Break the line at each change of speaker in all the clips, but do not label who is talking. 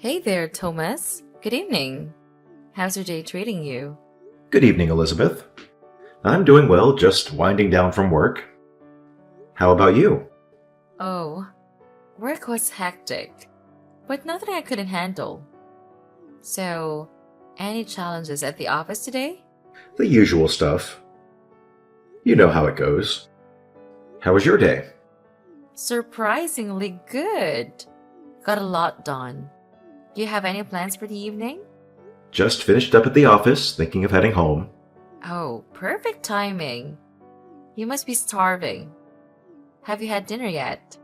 Hey there, Thomas. Good evening. How's your day treating you?
Good evening, Elizabeth. I'm doing well, just winding down from work. How about you?
Oh, work was hectic, but nothing I couldn't handle. So, any challenges at the office today?
The usual stuff. You know how it goes. How was your day?
Surprisingly good. Got a lot done. Do you have any plans for the evening?
Just finished up at the office, thinking of heading home.
Oh, perfect timing. You must be starving. Have you had dinner yet?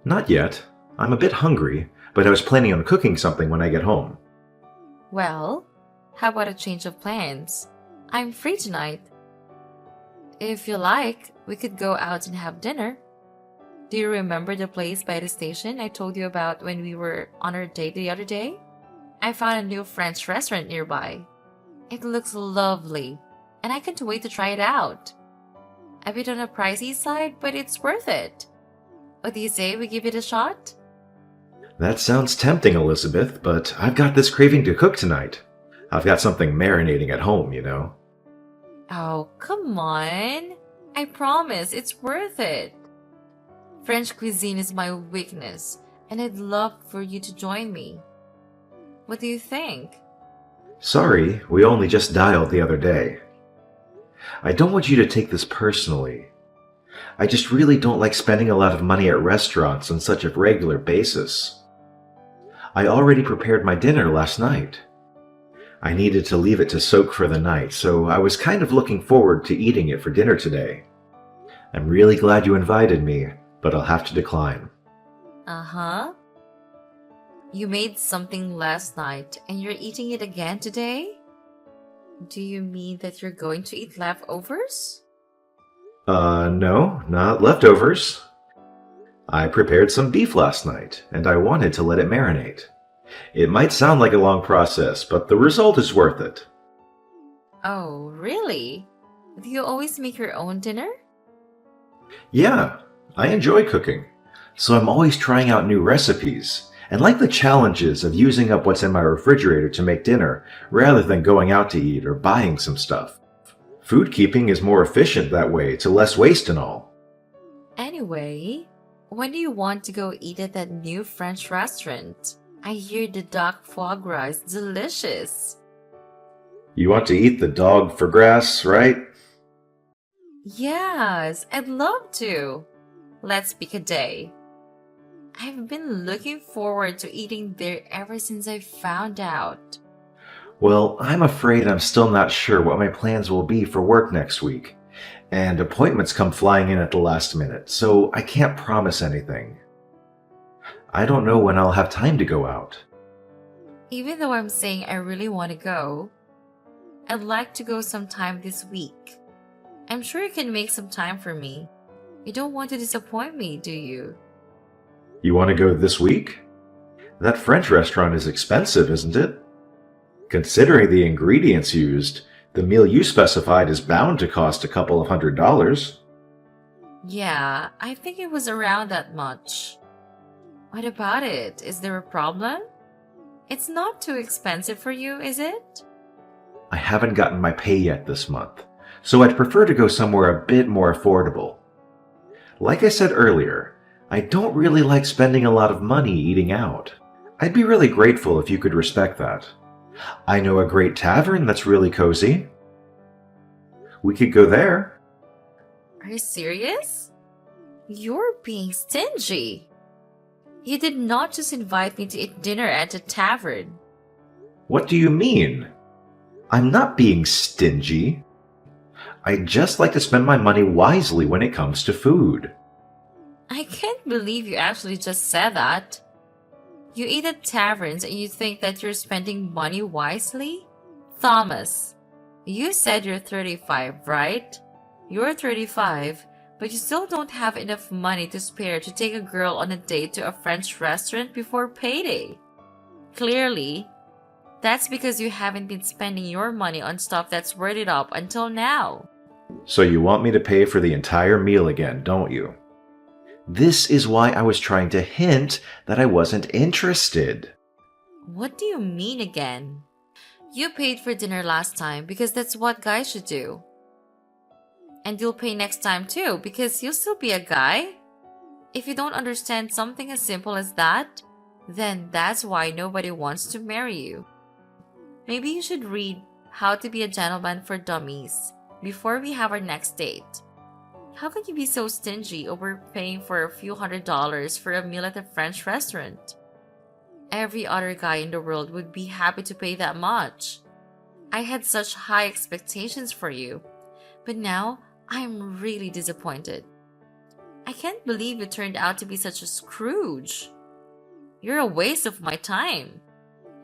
Not yet. I'm a bit hungry, but I was planning on cooking something when I get home.
Well, how about a change of plans? I'm free tonight. If you like, we could go out and have dinner. Do you remember the place by the station I told you about when we were on our date the other day? I found a new French restaurant nearby. It looks lovely, and I can't wait to try it out. A bit on the pricey side, but it's worth it. What do you say we give it a shot?
That sounds tempting, Elizabeth, but I've got this craving to cook tonight. I've got something marinating at home, you know.
Oh, come on. I promise it's worth it. French cuisine is my weakness, and I'd love for you to join me. What do you think?
Sorry, we only just dialed the other day. I don't want you to take this personally. I just really don't like spending a lot of money at restaurants on such a regular basis. I already prepared my dinner last night. I needed to leave it to soak for the night, so I was kind of looking forward to eating it for dinner today. I'm really glad you invited me, but I'll have to decline.
Uh-huh. You made something last night and you're eating it again today? Do you mean that you're going to eat leftovers?
No, not leftovers. I prepared some beef last night, and I wanted to let it marinate. It might sound like a long process, but the result is worth it.
Oh, really? Do you always make your own dinner?
Yeah, I enjoy cooking, so I'm always trying out new recipes, and like the challenges of using up what's in my refrigerator to make dinner rather than going out to eat or buying some stuff. Food keeping is more efficient that way, to less waste and all.
Anyway, when do you want to go eat at that new French restaurant? I hear the duck foie gras is delicious.
You want to eat the dog for grass, right?
Yes, I'd love to. Let's pick a day. I've been looking forward to eating there ever since I found out.
Well, I'm afraid I'm still not sure what my plans will be for work next week, and appointments come flying in at the last minute, so I can't promise anything. I don't know when I'll have time to go out.
Even though I'm saying I really want to go, I'd like to go sometime this week. I'm sure you can make some time for me. You don't want to disappoint me, do you?
You want to go this week? That French restaurant is expensive, isn't it? Considering the ingredients used, the meal you specified is bound to cost a couple of $100s.
Yeah, I think it was around that much. What about it? Is there a problem? It's not too expensive for you, is it?
I haven't gotten my pay yet this month, so I'd prefer to go somewhere a bit more affordable. Like I said earlier, I don't really like spending a lot of money eating out. I'd be really grateful if you could respect that. I know a great tavern that's really cozy. We could go there.
Are you serious? You're being stingy. You did not just invite me to eat dinner at a tavern.
What do you mean? I'm not being stingy. I just like to spend my money wisely when it comes to food.
I can't believe you actually just said that. You eat at taverns and you think that you're spending money wisely? Thomas, you said you're 35, right? You're 35, but you still don't have enough money to spare to take a girl on a date to a French restaurant before payday. Clearly, that's because you haven't been spending your money on stuff that's worth it up until now.
So you want me to pay for the entire meal again, don't you? This is why I was trying to hint that I wasn't interested.
What do you mean again? You paid for dinner last time because that's what guys should do. And you'll pay next time too because you'll still be a guy. If you don't understand something as simple as that, then that's why nobody wants to marry you. Maybe you should read How to Be a Gentleman for Dummies before we have our next date. How can you be so stingy over paying for a few $100s for a meal at a French restaurant? Every other guy in the world would be happy to pay that much. I had such high expectations for you, but now I'm really disappointed. I can't believe you turned out to be such a Scrooge. You're a waste of my time,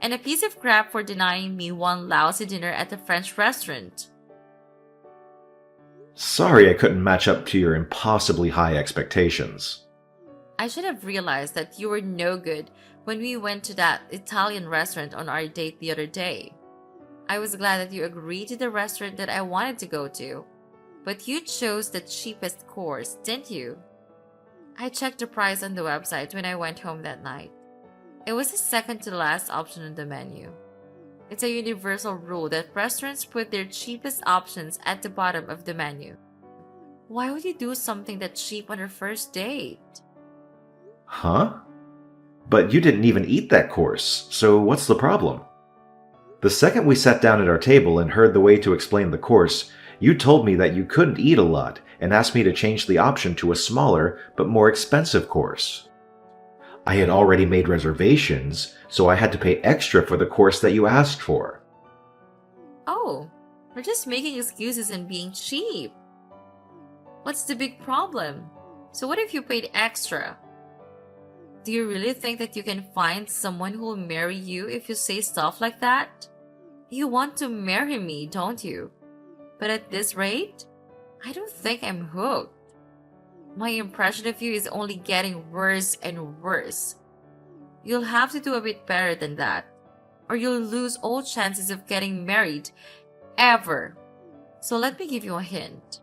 and a piece of crap for denying me one lousy dinner at the French restaurant.
Sorry I couldn't match up to your impossibly high expectations.
I should have realized that you were no good when we went to that Italian restaurant on our date the other day. I was glad that you agreed to the restaurant that I wanted to go to, but you chose the cheapest course, didn't you? I checked the price on the website when I went home that night. It was the second to last option on the menu. It's a universal rule that restaurants put their cheapest options at the bottom of the menu. Why would you do something that cheap on our first date?
Huh? But you didn't even eat that course, so what's the problem? The second we sat down at our table and heard the way to explain the course, you told me that you couldn't eat a lot and asked me to change the option to a smaller but more expensive course. I had already made reservations, so I had to pay extra for the course that you asked for.
Oh, we're just making excuses and being cheap. What's the big problem? So what if you paid extra? Do you really think that you can find someone who will marry you if you say stuff like that? You want to marry me, don't you? But at this rate, I don't think I'm hooked. My impression of you is only getting worse and worse. You'll have to do a bit better than that, or you'll lose all chances of getting married, ever. So let me give you a hint.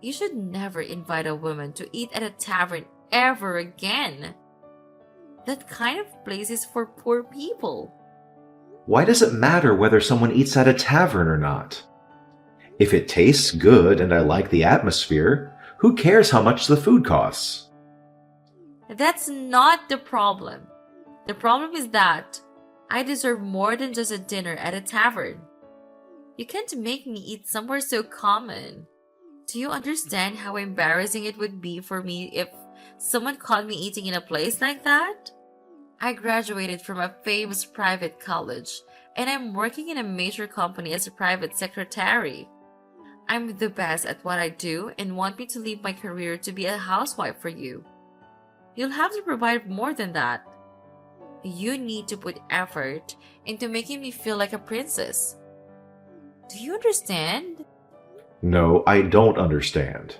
You should never invite a woman to eat at a tavern ever again. That kind of place is for poor people.
Why does it matter whether someone eats at a tavern or not? If it tastes good and I like the atmosphere, who cares how much the food costs?
That's not the problem. The problem is that I deserve more than just a dinner at a tavern. You can't make me eat somewhere so common. Do you understand how embarrassing it would be for me if someone caught me eating in a place like that? I graduated from a famous private college, and I'm working in a major company as a private secretary. I'm the best at what I do and want me to leave my career to be a housewife for you. You'll have to provide more than that. You need to put effort into making me feel like a princess. Do you understand?
No, I don't understand.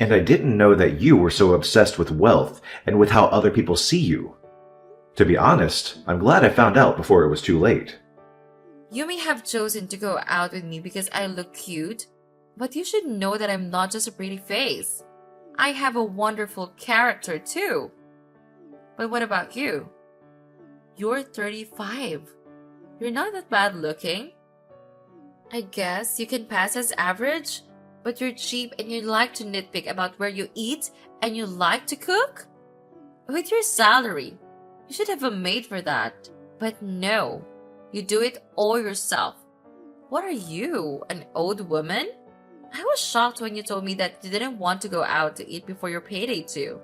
And I didn't know that you were so obsessed with wealth and with how other people see you. To be honest, I'm glad I found out before it was too late.
You may have chosen to go out with me because I look cute, but you should know that I'm not just a pretty face. I have a wonderful character too. But what about you? You're 35. You're not that bad looking. I guess you can pass as average, but you're cheap and you like to nitpick about where you eat and you like to cook? With your salary, you should have a maid for that. But no, you do it all yourself. What are you, an old woman? I was shocked when you told me that you didn't want to go out to eat before your payday too.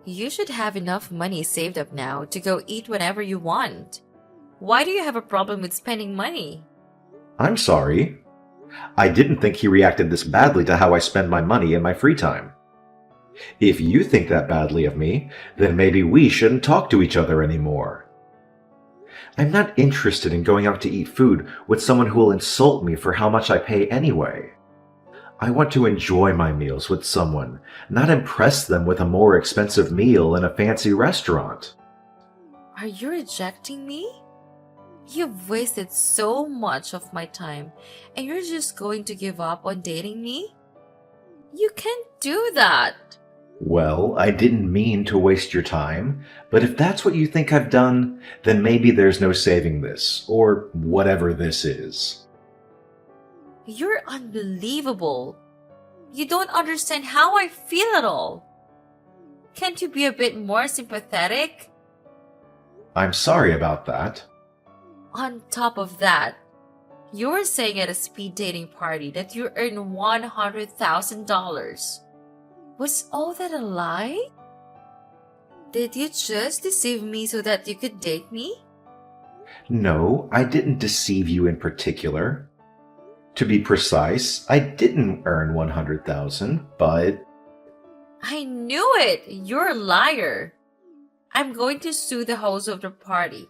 You should have enough money saved up now to go eat whenever you want. Why do you have a problem with spending money?
I'm sorry. I didn't think he reacted this badly to how I spend my money in my free time. If you think that badly of me, then maybe we shouldn't talk to each other anymore. I'm not interested in going out to eat food with someone who will insult me for how much I pay anyway. I want to enjoy my meals with someone, not impress them with a more expensive meal in a fancy restaurant.
Are you rejecting me? You've wasted so much of my time, and you're just going to give up on dating me? You can't do that.
Well, I didn't mean to waste your time, but if that's what you think I've done, then maybe there's no saving this, or whatever this is.
You're unbelievable. You don't understand how I feel at all. Can't you be a bit more sympathetic?
I'm sorry about that.
On top of that, you were saying at a speed dating party that you earned $100,000. Was all that a lie? Did you just deceive me so that you could date me?
No, I didn't deceive you in particular. To be precise, I didn't earn 100,000, but
I knew it! You're a liar. I'm going to sue the host of the party.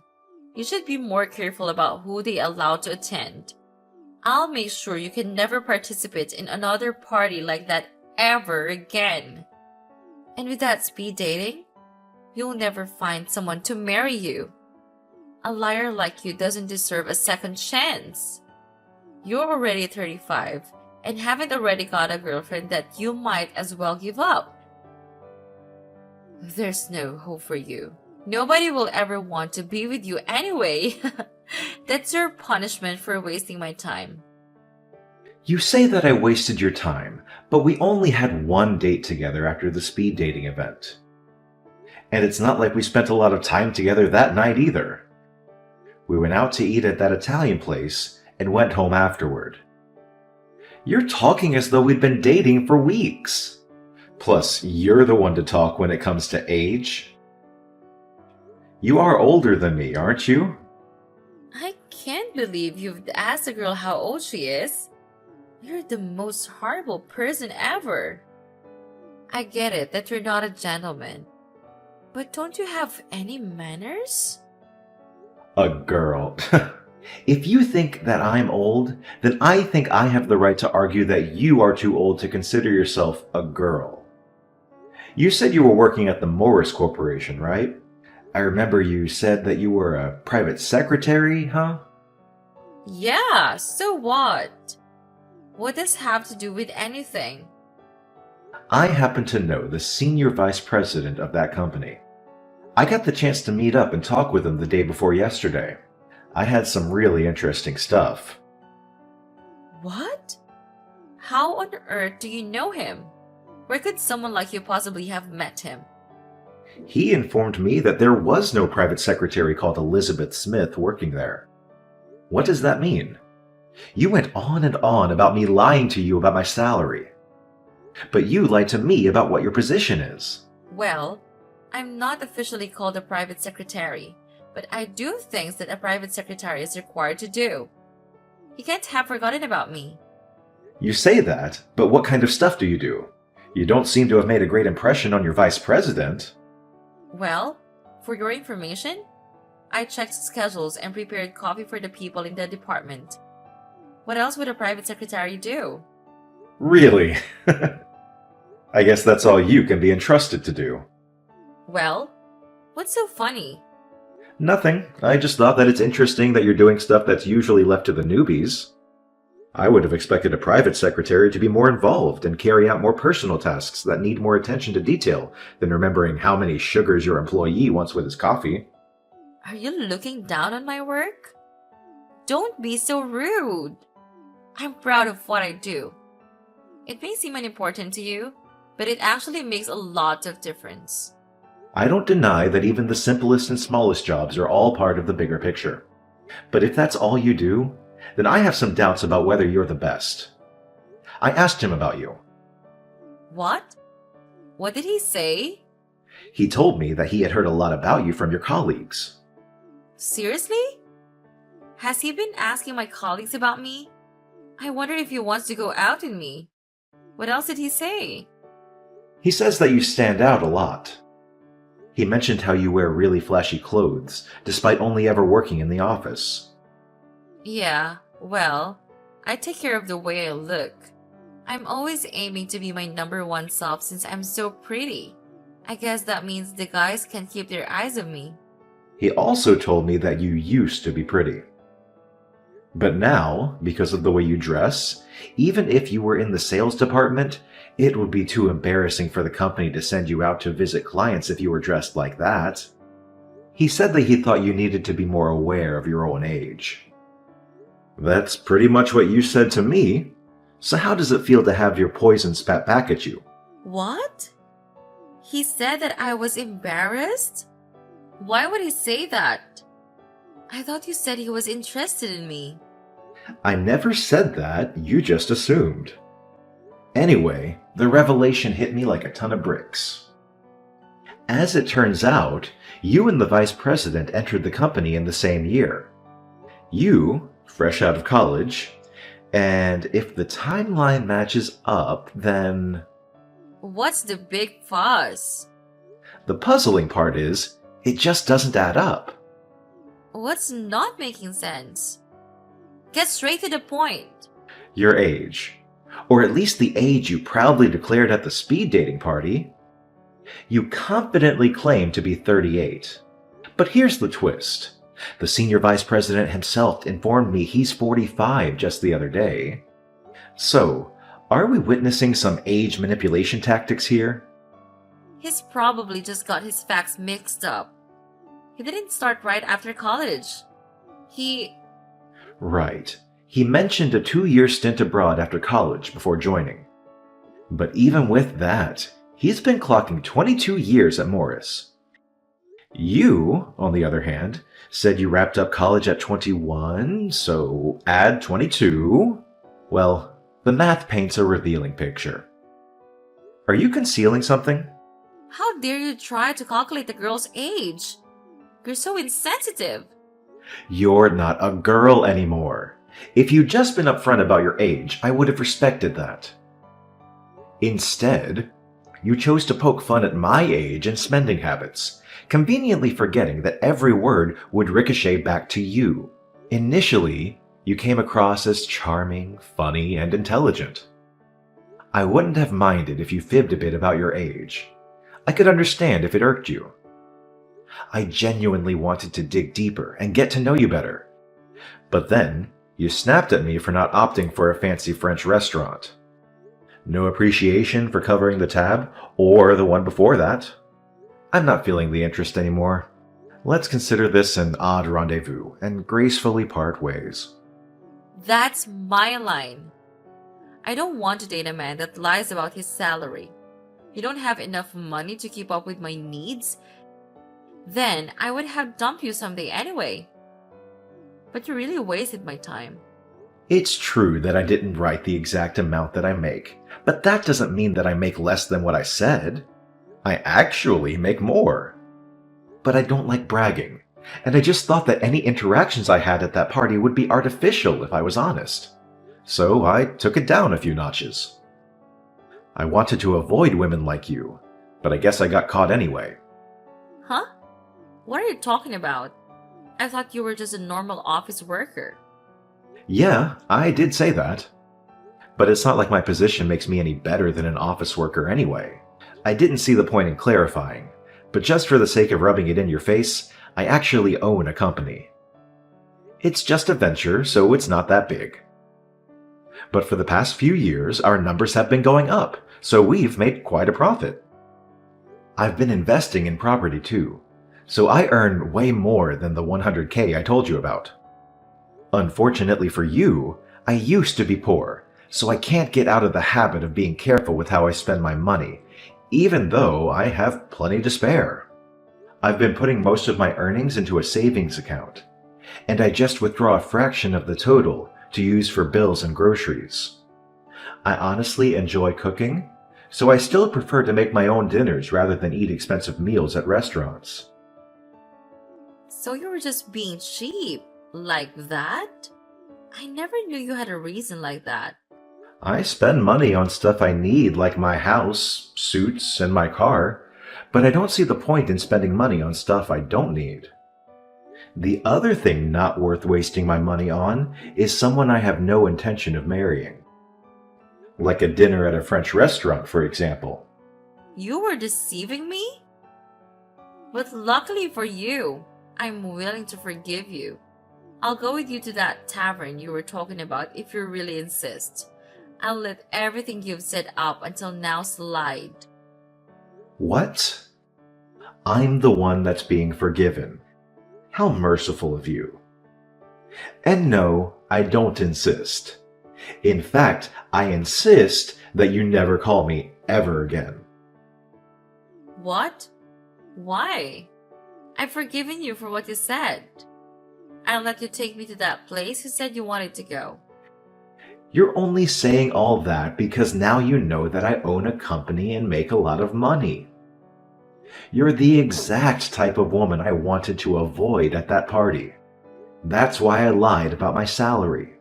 You should be more careful about who they allow to attend. I'll make sure you can never participate in another party like that ever again. And with that speed dating, you'll never find someone to marry you. A liar like you doesn't deserve a second chance. You're already 35 and haven't already got a girlfriend that you might as well give up. There's no hope for you. Nobody will ever want to be with you anyway. That's your punishment for wasting my time.
you say that I wasted your time, but we only had one date together after the speed dating event. And it's not like we spent a lot of time together that night either. We went out to eat at that Italian place and went home afterward. You're talking as though we'd been dating for weeks. Plus, you're the one to talk when it comes to age. You are older than me, aren't you?
I can't believe you've asked a girl how old she is. You're the most horrible person ever. I get it that you're not a gentleman. But don't you have any manners?
A girl. If you think that I'm old, then I think I have the right to argue that you are too old to consider yourself a girl. You said you were working at the Morris Corporation, right? I remember you said that you were a private secretary, huh?
Yeah, so what? What does have to do with anything?
I happen to know the senior vice president of that company. I got the chance to meet up and talk with him the day before yesterday. I had some really interesting stuff.
What? How on earth do you know him? Where could someone like you possibly have met him?
He informed me that there was no private secretary called Elizabeth Smith working there. What does that mean? You went on and on about me lying to you about my salary. But you lied to me about what your position is.
Well, I'm not officially called a private secretary, but I do things that a private secretary is required to do. You can't have forgotten about me.
You say that, but what kind of stuff do you do? You don't seem to have made a great impression on your vice president.
Well, for your information, I checked schedules and prepared coffee for the people in the department. What else would a private secretary do?
Really? I guess that's all you can be entrusted to do.
Well, what's so funny?
Nothing. I just thought that it's interesting that you're doing stuff that's usually left to the newbies. I would have expected a private secretary to be more involved and carry out more personal tasks that need more attention to detail than remembering how many sugars your employee wants with his coffee.
Are you looking down on my work? Don't be so rude. I'm proud of what I do. It may seem unimportant to you, but it actually makes a lot of difference.
I don't deny that even the simplest and smallest jobs are all part of the bigger picture. But if that's all you do, then I have some doubts about whether you're the best. I asked him about you.
What? What did he say?
He told me that he had heard a lot about you from your colleagues.
Seriously? Has he been asking my colleagues about me? I wonder if he wants to go out with me. What else did he say?
He says that you stand out a lot. He mentioned how you wear really flashy clothes, despite only ever working in the office.
Yeah, well, I take care of the way I look. I'm always aiming to be my number one self since I'm so pretty. I guess that means the guys can't keep their eyes on me.
He also told me that you used to be pretty. But now, because of the way you dress, even if you were in the sales department, It would be too embarrassing for the company to send you out to visit clients if you were dressed like that. He said that he thought you needed to be more aware of your own age. That's pretty much what you said to me. So how does it feel to have your poison spat back at you?
What? He said that I was embarrassed? Why would he say that? I thought you said he was interested in me.
I never said that, you just assumed. Anyway, the revelation hit me like a ton of bricks. As it turns out, you and the vice president entered the company in the same year. You, fresh out of college, and if the timeline matches up, then...
What's the big fuss?
The puzzling part is, it just doesn't add up.
What's not making sense? Get straight to the point.
Your age. Or at least the age you proudly declared at the speed dating party. You confidently claim to be 38. But here's the twist. The senior vice president himself informed me he's 45 just the other day. So, are we witnessing some age manipulation tactics here?
He's probably just got his facts mixed up. He didn't start right after college.
Right. He mentioned a 2-year stint abroad after college before joining. But even with that, he's been clocking 22 years at Morris. You, on the other hand, said you wrapped up college at 21, so add 22. Well, the math paints a revealing picture. Are you concealing something?
How dare you try to calculate the girl's age? You're so insensitive.
You're not a girl anymore. If you'd just been upfront about your age, I would have respected that. Instead, you chose to poke fun at my age and spending habits, conveniently forgetting that every word would ricochet back to you. Initially, you came across as charming, funny, and intelligent. I wouldn't have minded if you fibbed a bit about your age. I could understand if it irked you. I genuinely wanted to dig deeper and get to know you better. But then, you snapped at me for not opting for a fancy French restaurant. No appreciation for covering the tab, or the one before that. I'm not feeling the interest anymore. Let's consider this an odd rendezvous and gracefully part ways.
That's my line. I don't want to date a man that lies about his salary. You don't have enough money to keep up with my needs? Then I would have dumped you someday anyway. But you really wasted my time.
It's true that I didn't write the exact amount that I make, but that doesn't mean that I make less than what I said. I actually make more. But I don't like bragging, and I just thought that any interactions I had at that party would be artificial if I was honest. So I took it down a few notches. I wanted to avoid women like you, but I guess I got caught anyway.
Huh? What are you talking about? I thought you were just a normal office worker.
Yeah, I did say that. But it's not like my position makes me any better than an office worker anyway. I didn't see the point in clarifying, but just for the sake of rubbing it in your face, I actually own a company. It's just a venture, so it's not that big. But for the past few years, our numbers have been going up, so we've made quite a profit. I've been investing in property too, so I earn way more than the 100K I told you about. Unfortunately for you, I used to be poor, so I can't get out of the habit of being careful with how I spend my money, even though I have plenty to spare. I've been putting most of my earnings into a savings account, and I just withdraw a fraction of the total to use for bills and groceries. I honestly enjoy cooking, so I still prefer to make my own dinners rather than eat expensive meals at restaurants.
So you were just being cheap, like that? I never knew you had a reason like that.
I spend money on stuff I need like my house, suits, and my car, but I don't see the point in spending money on stuff I don't need. The other thing not worth wasting my money on is someone I have no intention of marrying. Like a dinner at a French restaurant, for example.
You were deceiving me? But luckily for you, I'm willing to forgive you. I'll go with you to that tavern you were talking about if you really insist. I'll let everything you've said up until now slide.
What? I'm the one that's being forgiven. How merciful of you. And no, I don't insist. In fact, I insist that you never call me ever again.
What? Why? I've forgiven you for what you said. I'll let you take me to that place you said you wanted to go.
You're only saying all that because now you know that I own a company and make a lot of money. You're the exact type of woman I wanted to avoid at that party. That's why I lied about my salary.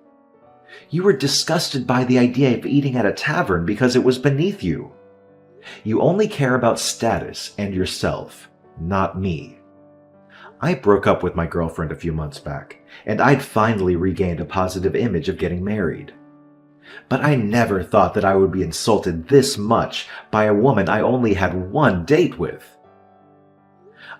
You were disgusted by the idea of eating at a tavern because it was beneath you. You only care about status and yourself, not me. I broke up with my girlfriend a few months back, and I'd finally regained a positive image of getting married. But I never thought that I would be insulted this much by a woman I only had one date with.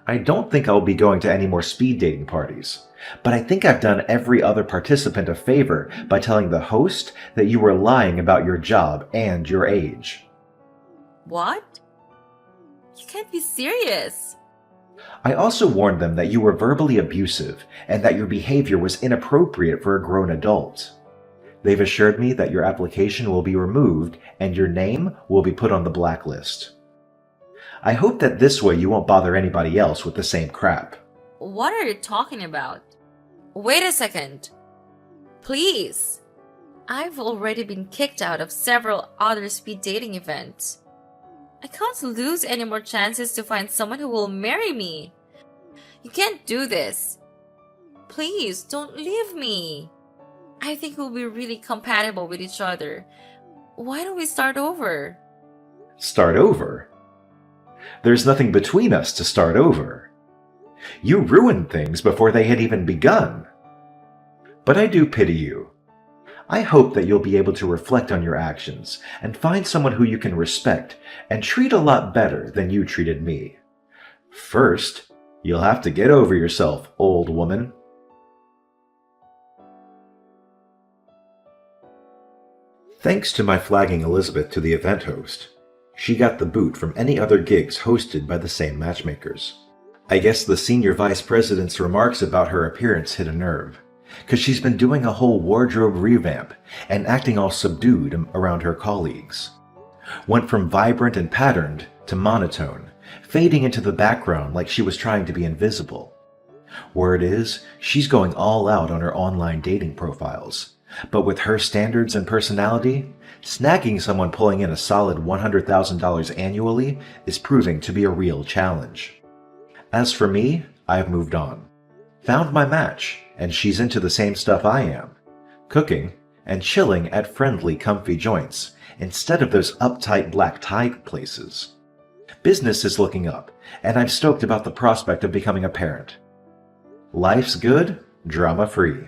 I don't think I'll be going to any more speed dating parties, but I think I've done every other participant a favor by telling the host that you were lying about your job and your age.
What? You can't be serious.
I also warned them that you were verbally abusive and that your behavior was inappropriate for a grown adult. They've assured me that your application will be removed and your name will be put on the blacklist. I hope that this way you won't bother anybody else with the same crap.
What are you talking about? Wait a second. Please. I've already been kicked out of several other speed dating events. I can't lose any more chances to find someone who will marry me. You can't do this. Please, don't leave me. I think we'll be really compatible with each other. Why don't we start over?
Start over? There's nothing between us to start over. You ruined things before they had even begun. But I do pity you. I hope that you'll be able to reflect on your actions and find someone who you can respect and treat a lot better than you treated me. First, you'll have to get over yourself, old woman. Thanks to my flagging Elizabeth to the event host, she got the boot from any other gigs hosted by the same matchmakers. I guess the senior vice president's remarks about her appearance hit a nerve, because she's been doing a whole wardrobe revamp and acting all subdued around her colleagues. Went from vibrant and patterned to monotone, fading into the background like she was trying to be invisible. Word is, she's going all out on her online dating profiles. But with her standards and personality, snagging someone pulling in a solid $100,000 annually is proving to be a real challenge. As for me, I've moved on. Found my match, and she's into the same stuff I am. Cooking and chilling at friendly, comfy joints instead of those uptight black tie places. Business is looking up, and I'm stoked about the prospect of becoming a parent. Life's good, drama-free.